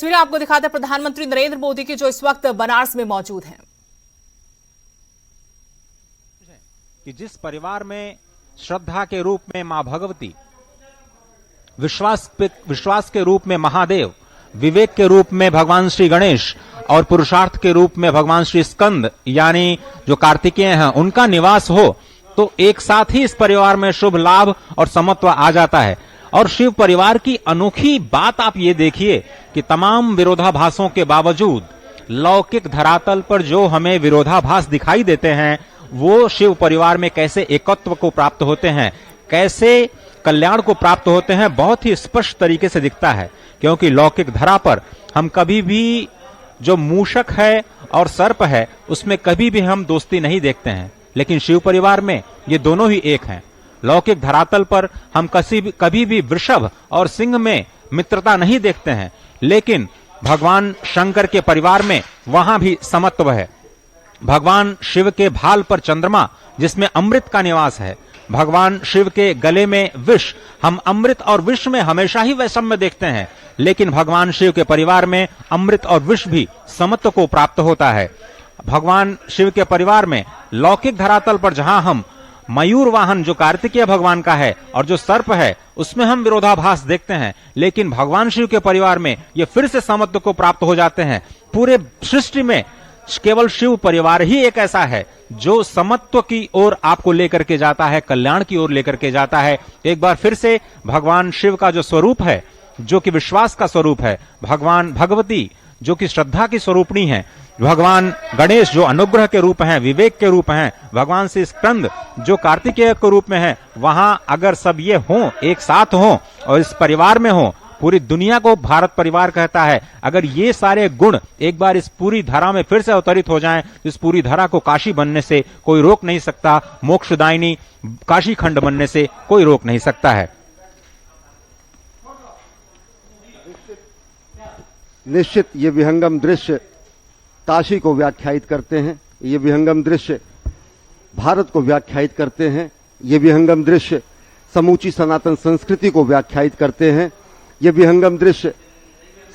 तस्वीरें आपको दिखाते हैं प्रधानमंत्री नरेंद्र मोदी की, जो इस वक्त बनारस में मौजूद हैं। कि जिस परिवार में श्रद्धा के रूप में मां भगवती, विश्वास के रूप में महादेव, विवेक के रूप में भगवान श्री गणेश और पुरुषार्थ के रूप में भगवान श्री स्कंद यानी जो कार्तिकेय हैं उनका निवास हो, तो एक साथ ही इस परिवार में शुभ लाभ और समत्व आ जाता है। और शिव परिवार की अनोखी बात आप ये देखिए कि तमाम विरोधाभासों के बावजूद लौकिक धरातल पर जो हमें विरोधाभास दिखाई देते हैं वो शिव परिवार में कैसे एकत्व को प्राप्त होते हैं, कैसे कल्याण को प्राप्त होते हैं, बहुत ही स्पष्ट तरीके से दिखता है। क्योंकि लौकिक धरा पर हम कभी भी जो मूषक है और सर्प है उसमें कभी भी हम दोस्ती नहीं देखते हैं, लेकिन शिव परिवार में ये दोनों ही एक हैं। लौकिक धरातल पर हम कभी भी वृषभ और सिंह में मित्रता नहीं देखते हैं, लेकिन भगवान शंकर के परिवार में वहां भी समत्व है। भगवान शिव के भाल पर चंद्रमा जिसमें अमृत का निवास है, भगवान शिव के गले में विष, हम अमृत और विष में हमेशा ही वैषम्य देखते हैं, लेकिन भगवान शिव के परिवार में अमृत और विष भी समत्व को प्राप्त होता है। भगवान शिव के परिवार में लौकिक धरातल पर जहां हम मयूर वाहन जो कार्तिकेय भगवान का है और जो सर्प है उसमें हम विरोधाभास देखते हैं, लेकिन भगवान शिव के परिवार में ये फिर से समत्व को प्राप्त हो जाते हैं। पूरे सृष्टि में केवल शिव परिवार ही एक ऐसा है जो समत्व की ओर आपको लेकर के जाता है, कल्याण की ओर लेकर के जाता है। एक बार फिर से भगवान शिव का जो स्वरूप है, जो कि विश्वास का स्वरूप है, भगवान भगवती जो कि श्रद्धा की स्वरूपणी है, भगवान गणेश जो अनुग्रह के रूप हैं, विवेक के रूप हैं, भगवान श्री स्कंद जो कार्तिकेय के रूप में है, वहां अगर सब ये हों, एक साथ हों और इस परिवार में हों, पूरी दुनिया को भारत परिवार कहता है, अगर ये सारे गुण एक बार इस पूरी धरा में फिर से अवतरित हो जाएं, इस पूरी धरा को काशी बनने से कोई रोक नहीं सकता, मोक्षदायिनी काशी खंड बनने से कोई रोक नहीं सकता है। निश्चित ये विहंगम दृश्य काशी को व्याख्यायित करते हैं, ये विहंगम दृश्य भारत को व्याख्यायित करते हैं, ये विहंगम दृश्य समूची सनातन संस्कृति को व्याख्यायित करते हैं, ये विहंगम दृश्य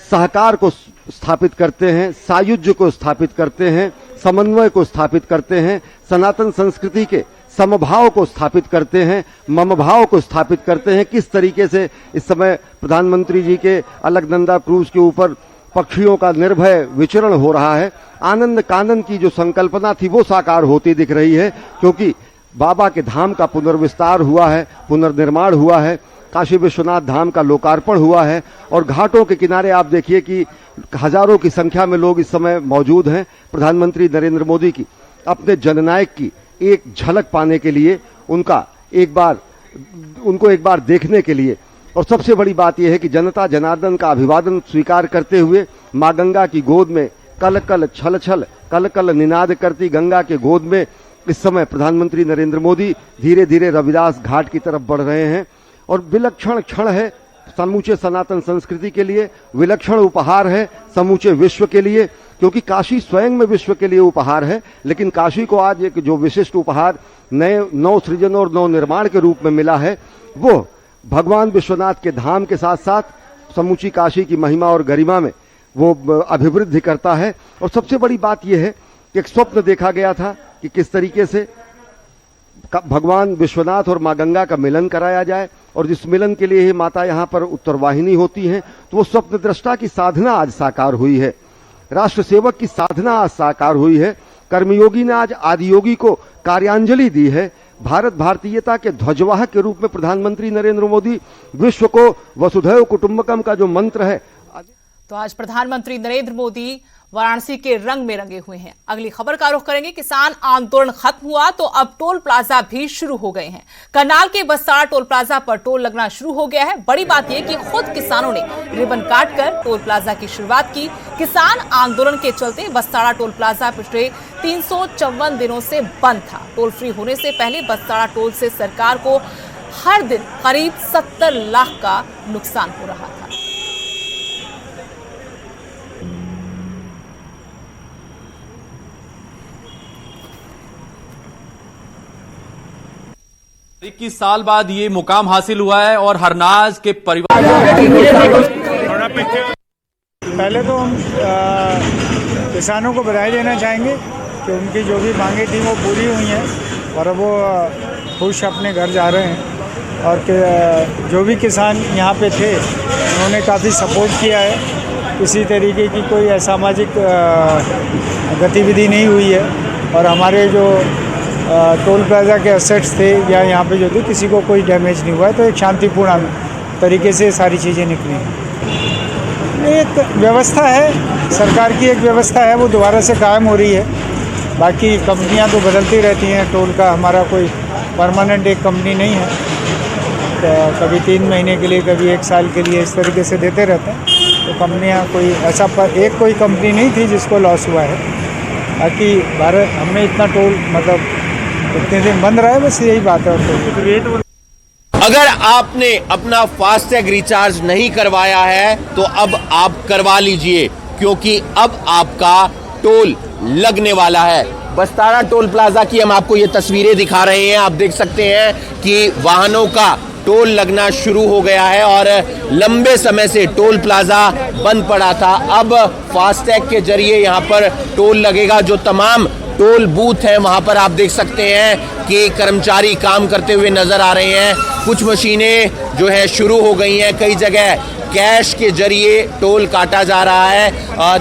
सहकार को स्थापित करते हैं, सायुज्य को स्थापित करते हैं, समन्वय को स्थापित करते हैं, सनातन संस्कृति के समभाव को स्थापित करते हैं, मम भाव को स्थापित करते हैं। किस तरीके से इस समय प्रधानमंत्री जी के अलकनंदा क्रूज के ऊपर पक्षियों का निर्भय विचरण हो रहा है, आनंद कानन की जो संकल्पना थी वो साकार होती दिख रही है, क्योंकि बाबा के धाम का पुनर्विस्तार हुआ है, पुनर्निर्माण हुआ है, काशी विश्वनाथ धाम का लोकार्पण हुआ है और घाटों के किनारे आप देखिए कि हजारों की संख्या में लोग इस समय मौजूद हैं प्रधानमंत्री नरेंद्र मोदी की अपने जननायक की एक झलक पाने के लिए, उनको एक बार देखने के लिए। और सबसे बड़ी बात यह है कि जनता जनार्दन का अभिवादन स्वीकार करते हुए मां गंगा की गोद में कल कल छल छल कल कल निनाद करती गंगा के गोद में इस समय प्रधानमंत्री नरेंद्र मोदी धीरे धीरे रविदास घाट की तरफ बढ़ रहे हैं। और विलक्षण क्षण है समूचे सनातन संस्कृति के लिए, विलक्षण उपहार है समूचे विश्व के लिए, क्योंकि काशी स्वयं में विश्व के लिए उपहार है, लेकिन काशी को आज एक जो विशिष्ट उपहार नव सृजन और नव निर्माण के रूप में मिला है वो भगवान विश्वनाथ के धाम के साथ साथ समूची काशी की महिमा और गरिमा में वो अभिवृद्धि करता है। और सबसे बड़ी बात यह है कि एक स्वप्न देखा गया था कि किस तरीके से भगवान विश्वनाथ और मां गंगा का मिलन कराया जाए, और जिस मिलन के लिए ही माता यहाँ पर उत्तरवाहिनी होती हैं, तो वो स्वप्न दृष्टा की साधना आज साकार हुई है, राष्ट्र सेवक की साधना आज साकार हुई है। कर्मयोगी ने आज आदियोगी को कार्यांजलि दी है। भारत भारतीयता के ध्वजवाहक के रूप में प्रधानमंत्री नरेंद्र मोदी विश्व को वसुधैव कुटुंबकम का जो मंत्र है। तो आज प्रधानमंत्री नरेंद्र मोदी वाराणसी के रंग में रंगे हुए हैं। अगली खबर का रुख करेंगे। किसान आंदोलन खत्म हुआ तो अब टोल प्लाजा भी शुरू हो गए हैं। करनाल के बस्ताड़ा टोल प्लाजा पर टोल लगना शुरू हो गया है। बड़ी बात यह कि खुद किसानों ने रिबन काटकर टोल प्लाजा की शुरुआत की। किसान आंदोलन के चलते बस्ताड़ा टोल प्लाजा पिछले 354 दिनों से बंद था। टोल फ्री होने से पहले बस्ताड़ा टोल से सरकार को हर दिन करीब 70 लाख का नुकसान हो रहा था। इक्कीस साल बाद ये मुकाम हासिल हुआ है और हरनाज के परिवार पहले तो हम किसानों को बधाई देना चाहेंगे कि उनकी जो भी मांगें थी वो पूरी हुई हैं और वो खुश अपने घर जा रहे हैं। और जो भी किसान यहाँ पे थे उन्होंने काफ़ी सपोर्ट किया है। किसी तरीके की कोई असामाजिक गतिविधि नहीं हुई है और हमारे जो टोल प्लाजा के एसेट्स थे या यहाँ पे जो थे किसी को कोई डैमेज नहीं हुआ है। तो एक शांतिपूर्ण तरीके से सारी चीज़ें निकली हैं। एक व्यवस्था है, सरकार की एक व्यवस्था है, वो दोबारा से कायम हो रही है। बाकी कंपनियां तो बदलती रहती हैं। टोल का हमारा कोई परमानेंट एक कंपनी नहीं है, तो कभी 3 महीने के लिए, कभी 1 साल के लिए, इस तरीके से देते रहते हैं। तो कंपनियां कोई ऐसा एक कोई कंपनी नहीं थी जिसको लॉस हुआ है। बाकी भारत हमें इतना टोल मतलब इतने दिन बंद रहा है, बस यही बात है। और अगर आपने अपना फास्टैग रिचार्ज नहीं करवाया है तो अब आप करवा लीजिए, क्योंकि अब आपका टोल लगने वाला है। बस्तारा टोल प्लाजा की हम आपको ये तस्वीरें दिखा रहे हैं। आप देख सकते हैं कि वाहनों का टोल लगना शुरू हो गया है और लंबे समय से टोल प्लाजा बंद पड़ा था। अब फास्टैग के जरिए यहाँ पर टोल लगेगा। जो तमाम टोल बूथ हैं वहां पर आप देख सकते हैं कि कर्मचारी काम करते हुए नजर आ रहे हैं। कुछ मशीनें जो है शुरू हो गई हैं। कई जगह कैश के जरिए टोल काटा जा रहा है।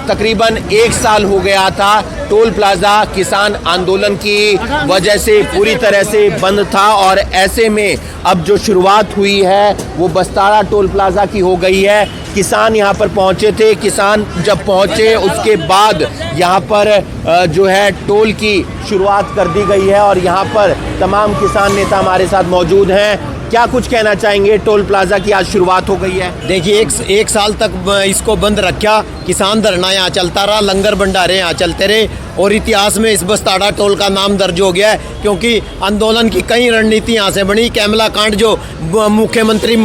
तकरीबन 1 साल हो गया था टोल प्लाजा किसान आंदोलन की वजह से पूरी तरह से बंद था और ऐसे में अब जो शुरुआत हुई है वो बस्तारा टोल प्लाजा की हो गई है। किसान यहाँ पर पहुंचे थे। किसान जब पहुंचे उसके बाद यहाँ पर जो है टोल की शुरुआत कर दी गई है और यहाँ पर तमाम किसान नेता हमारे साथ मौजूद हैं। क्या कुछ कहना चाहेंगे? टोल प्लाजा की आज शुरुआत हो गई है। देखिए, एक साल तक इसको बंद रखा, किसान धरना यहाँ चलता रहा, लंगर भंडारे यहाँ चलते रहे और इतिहास में इस बस्तारा टोल का नाम दर्ज हो गया है, क्योंकि आंदोलन की कई रणनीति यहाँ से बनी। कैमला कांड जो मुख्यमंत्री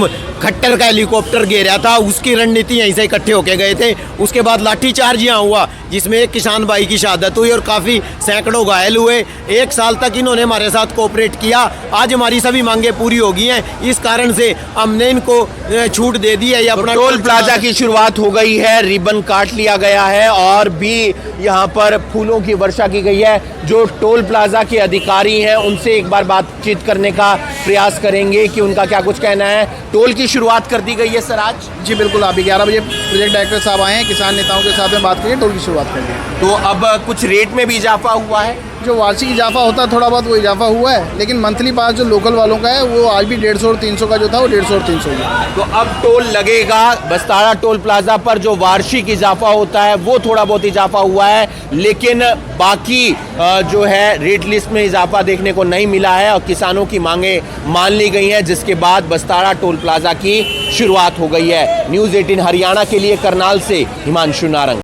खट्टर का हेलीकॉप्टर घेरा था, उसकी रणनीति यहीं से इकट्ठे होके गए थे। उसके बाद लाठीचार्ज यहाँ हुआ जिसमें एक किसान भाई की शहादत हुई और काफ़ी सैकड़ों घायल हुए। 1 साल तक इन्होंने हमारे साथ कोऑपरेट किया। आज हमारी सभी मांगे पूरी हो गई हैं, इस कारण से हमने इनको छूट दे दी है। अपना टोल प्लाजा की शुरुआत हो गई है, रिबन काट लिया गया है और भी यहाँ पर फूलों की वर्षा की गई है। जो टोल प्लाजा के अधिकारी हैं उनसे एक बार बातचीत करने का प्रयास करेंगे कि उनका क्या कुछ कहना है। टोल की शुरुआत कर दी गई है सर आज? जी बिल्कुल, अभी 11 बजे प्रोजेक्ट डायरेक्टर साहब आए हैं, किसान नेताओं के साथ में बात करिए, टोल की शुरुआत कर दी। तो अब कुछ रेट में भी इजाफा हुआ है? जो वार्षिक इजाफा होता है थोड़ा बहुत वो इजाफा हुआ है, लेकिन मंथली पास जो लोकल वालों का है वो आज भी 150 और 300 का जो था वो 150 और 300 है। तो अब टोल लगेगा। बस्तारा टोल प्लाजा पर जो वार्षिक इजाफा होता है वो थोड़ा बहुत इजाफा हुआ है, लेकिन बाकी जो है रेट लिस्ट में इजाफा देखने को नहीं मिला है और किसानों की मांगे मान ली गई हैं, जिसके बाद बस्तारा टोल प्लाजा की शुरुआत हो गई है। न्यूज़ 18 हरियाणा के लिए करनाल से हिमांशु नारंग।